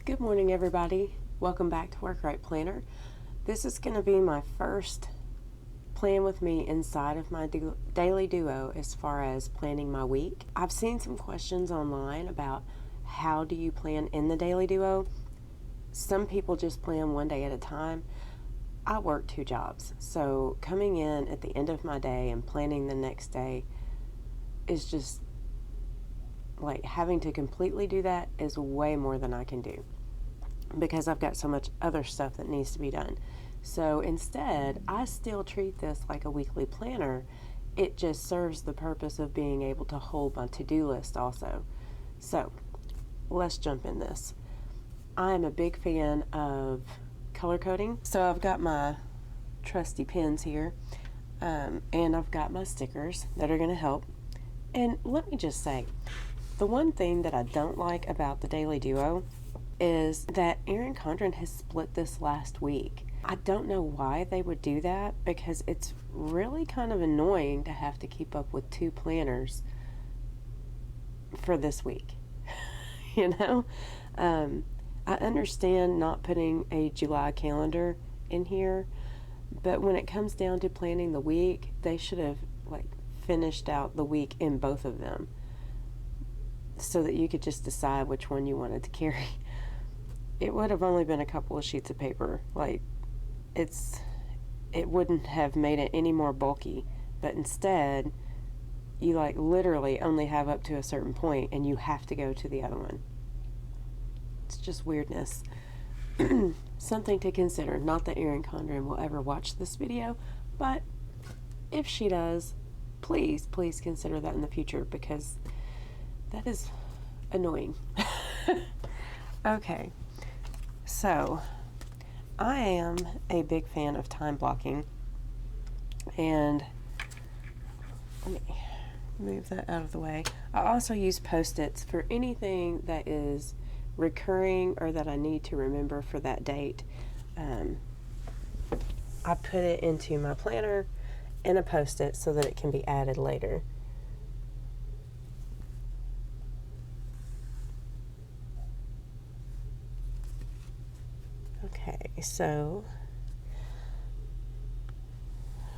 Good morning, everybody. Welcome back to Work Right Planner. This is going to be my first plan with me inside of my daily duo as far as planning my week. I've seen some questions online about how do you plan in the daily duo. Some people just plan one day at a time. I work 2 jobs, so coming in at the end of my day and planning the next day is just like having to completely do that is way more than I can do because I've got so much other stuff that needs to be done. So instead, I still treat this like a weekly planner. It just serves the purpose of being able to hold my to-do list also. So let's jump in this. I'm a big fan of color coding. So I've got my trusty pens here, and I've got my stickers that are going to help. And let me just say, the one thing that I don't like about the Daily Duo is that Erin Condren has split this last week. I don't know why they would do that because it's really kind of annoying to have to keep up with 2 planners for this week. You know? I understand not putting a July calendar in here, but when it comes down to planning the week, they should have finished out the week in both of them, so that you could just decide which one you wanted to carry. It would have only been a couple of sheets of paper. It wouldn't have made it any more bulky, but instead you literally only have up to a certain point and you have to go to the other one. It's just weirdness. Something to consider. Not that Erin Condren will ever watch this video, but if she does, please consider that in the future because that is annoying. Okay, so I am a big fan of time blocking, and let me move that out of the way. I also use Post-its for anything that is recurring or that I need to remember for that date. I put it into my planner in a Post-it so that it can be added later. Okay, so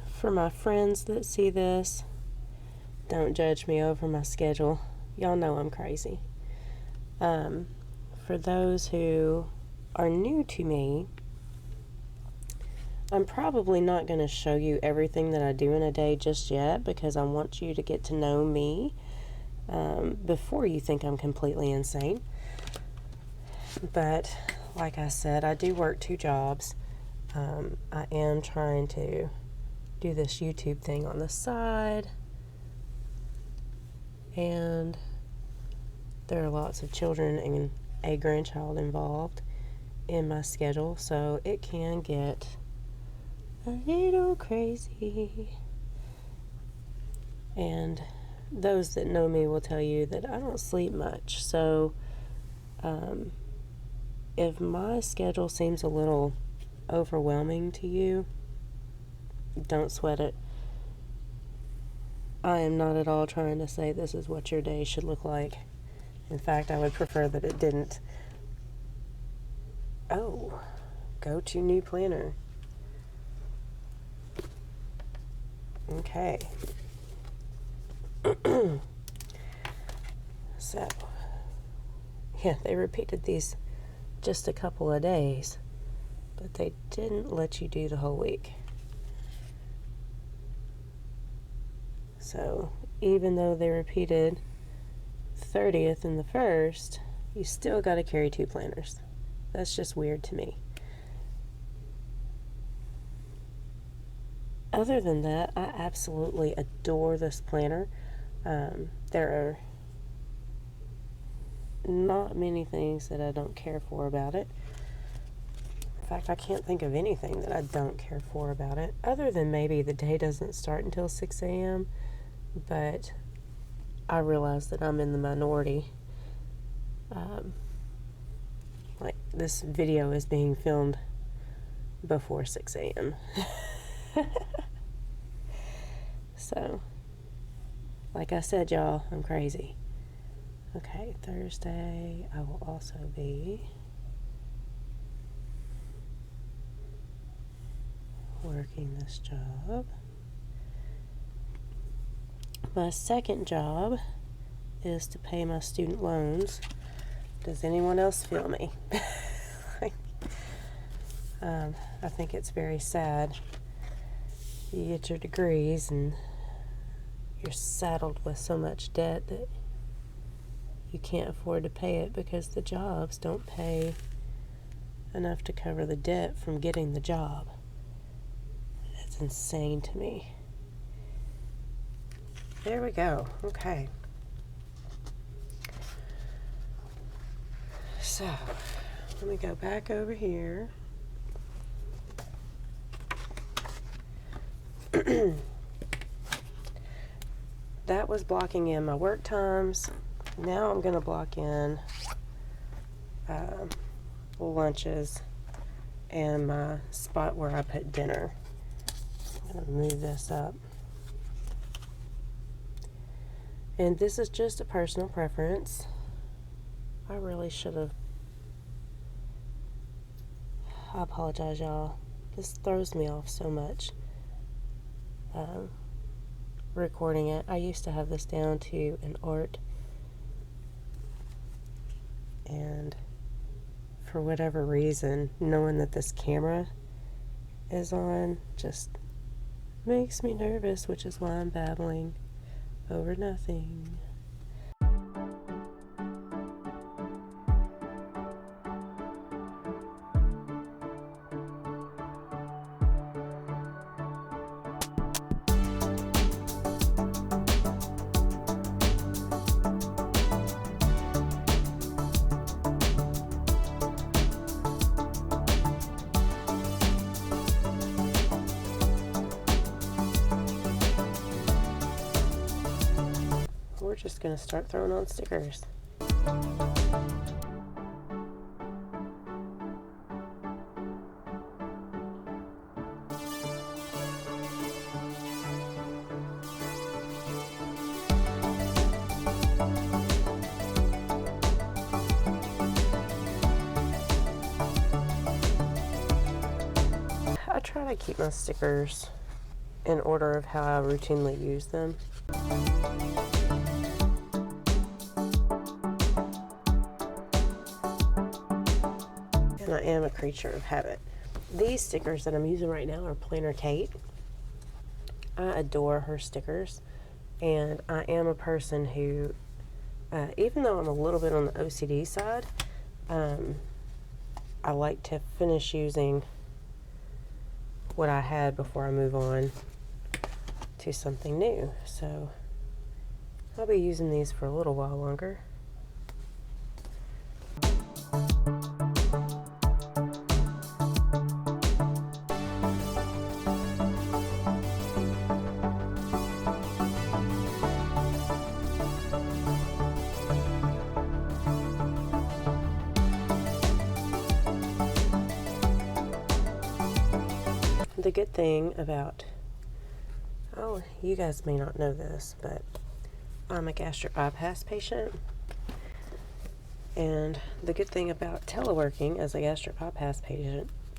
for my friends that see this, don't judge me over my schedule. Y'all know I'm crazy. For those who are new to me, I'm probably not going to show you everything that I do in a day just yet because I want you to get to know me before you think I'm completely insane. But like I said, I do work 2 jobs. I am trying to do this YouTube thing on the side, and there are lots of children and a grandchild involved in my schedule, so it can get a little crazy. And those that know me will tell you that I don't sleep much, so if my schedule seems a little overwhelming to you, don't sweat it. I am not at all trying to say this is what your day should look like. In fact, I would prefer that it didn't. Oh, go to new planner. Okay. So, yeah, they repeated these just a couple of days, but they didn't let you do the whole week. So even though they repeated 30th and the 1st, you still got to carry 2 planners. That's just weird to me. Other than that, I absolutely adore this planner. There are not many things that I don't care for about it. In fact, I can't think of anything that I don't care for about it, other than maybe the day doesn't start until 6 a.m., but I realize that I'm in the minority. This video is being filmed before 6 a.m. So, like I said, y'all, I'm crazy. Okay, Thursday I will also be working this job. My second job is to pay my student loans. Does anyone else feel me? I think it's very sad. You get your degrees and you're saddled with so much debt that you can't afford to pay it because the jobs don't pay enough to cover the debt from getting the job. That's insane to me. There we go. Okay. So, let me go back over here. That was blocking in my work times. Now I'm going to block in lunches and my spot where I put dinner. I'm going to move this up. And this is just a personal preference. I really should have. I apologize, y'all. This throws me off so much. Recording it. I used to have this down to an art. And for whatever reason, knowing that this camera is on just makes me nervous, which is why I'm babbling over nothing. We're just going to start throwing on stickers. I try to keep my stickers in order of how I routinely use them. And I am a creature of habit. These stickers that I'm using right now are Planner Kate. I adore her stickers, and I am a person who, even though I'm a little bit on the OCD side, I like to finish using what I had before I move on to something new. So I'll be using these for a little while longer. The good thing about, oh, you guys may not know this, but I'm a gastric bypass patient. And the good thing about teleworking as a gastric bypass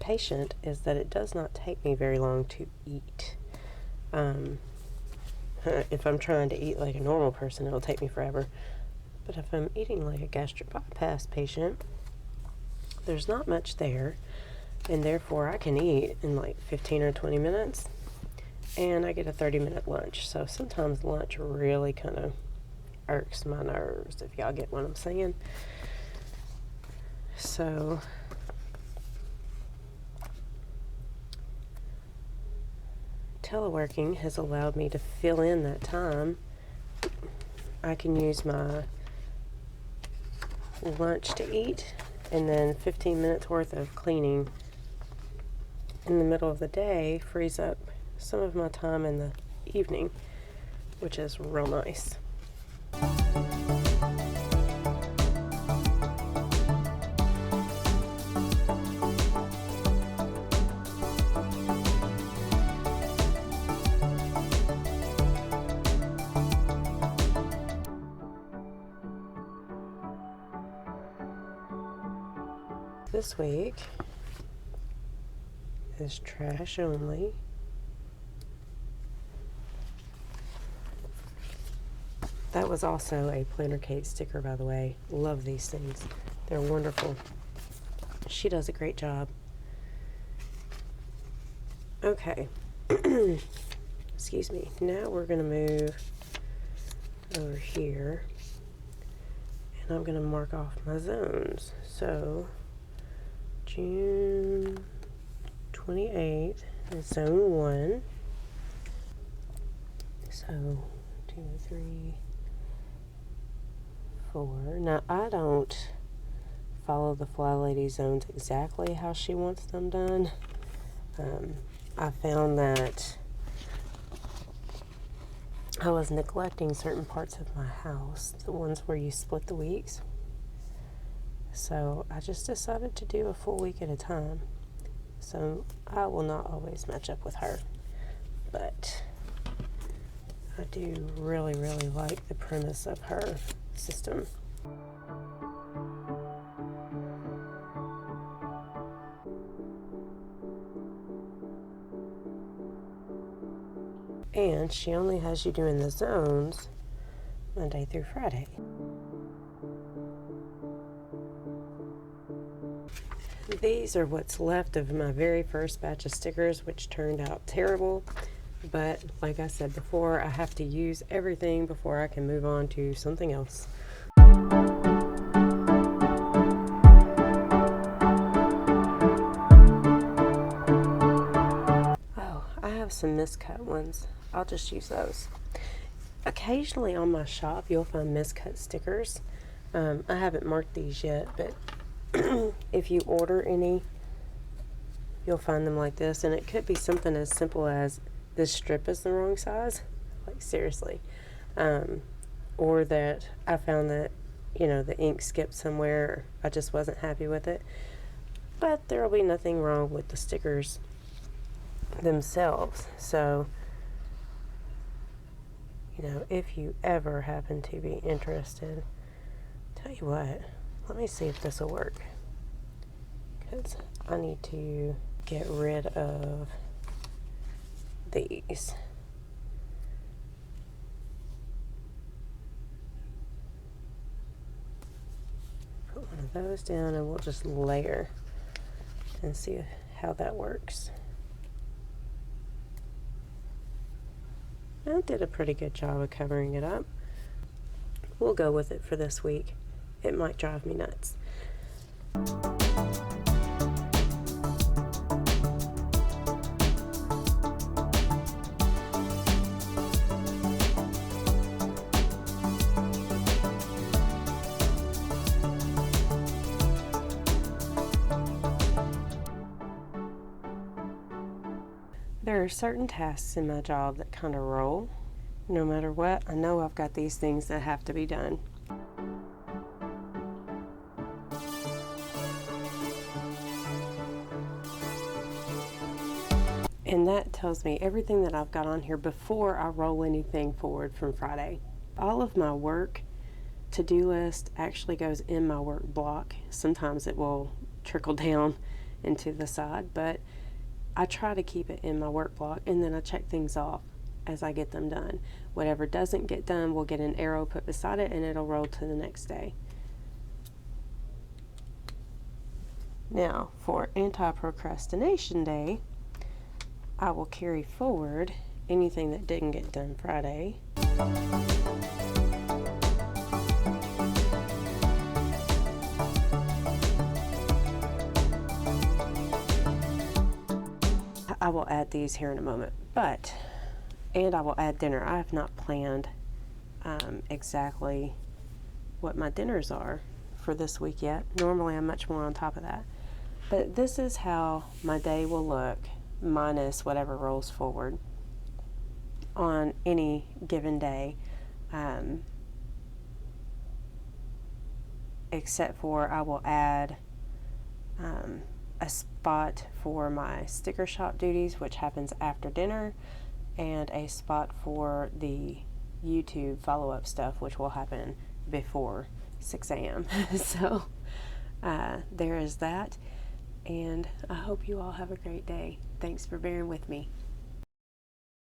patient is that it does not take me very long to eat. If I'm trying to eat like a normal person, it'll take me forever. But if I'm eating like a gastric bypass patient, there's not much there. And therefore I can eat in like 15 or 20 minutes, and I get a 30-minute lunch. So sometimes lunch really kind of irks my nerves, if y'all get what I'm saying. So teleworking has allowed me to fill in that time. I can use my lunch to eat, and then 15 minutes worth of cleaning in the middle of the day frees up some of my time in the evening, which is real nice. This week is trash only. That was also a Planner Kate sticker, by the way. Love these things. They're wonderful. She does a great job. Okay. Excuse me. Now we're going to move over here. And I'm going to mark off my zones. So, June 28th is zone 1. So, 2, 3, 4. Now, I don't follow the FlyLady zones exactly how she wants them done. I found that I was neglecting certain parts of my house, the ones where you split the weeks. So I just decided to do a full week at a time. So I will not always match up with her, but I do really, really like the premise of her system. And she only has you doing the zones Monday through Friday. These are what's left of my very first batch of stickers, which turned out terrible. But like I said before, I have to use everything before I can move on to something else. Oh, I have some miscut ones. I'll just use those. Occasionally on my shop, you'll find miscut stickers. I haven't marked these yet, but if you order any, you'll find them like this. And it could be something as simple as this strip is the wrong size. Like, seriously. Or that I found that, you know, the ink skipped somewhere. I just wasn't happy with it. But there will be nothing wrong with the stickers themselves. So, you know, if you ever happen to be interested, tell you what, let me see if this will work, because I need to get rid of these. Put one of those down and we'll just layer and see how that works. I did a pretty good job of covering it up. We'll go with it for this week. It might drive me nuts. There are certain tasks in my job that kind of roll. No matter what, I know I've got these things that have to be done. And that tells me everything that I've got on here before I roll anything forward from Friday. All of my work to-do list actually goes in my work block. Sometimes it will trickle down into the side, but I try to keep it in my work block, and then I check things off as I get them done. Whatever doesn't get done will get an arrow put beside it, and it'll roll to the next day. Now, for anti-procrastination day, I will carry forward anything that didn't get done Friday. I will add these here in a moment, and I will add dinner. I have not planned exactly what my dinners are for this week yet. Normally I'm much more on top of that. But this is how my day will look, minus whatever rolls forward on any given day, except for I will add a spot for my sticker shop duties, which happens after dinner, and a spot for the YouTube follow-up stuff, which will happen before 6 a.m. So there is that. and I hope you all have a great day. Thanks for bearing with me.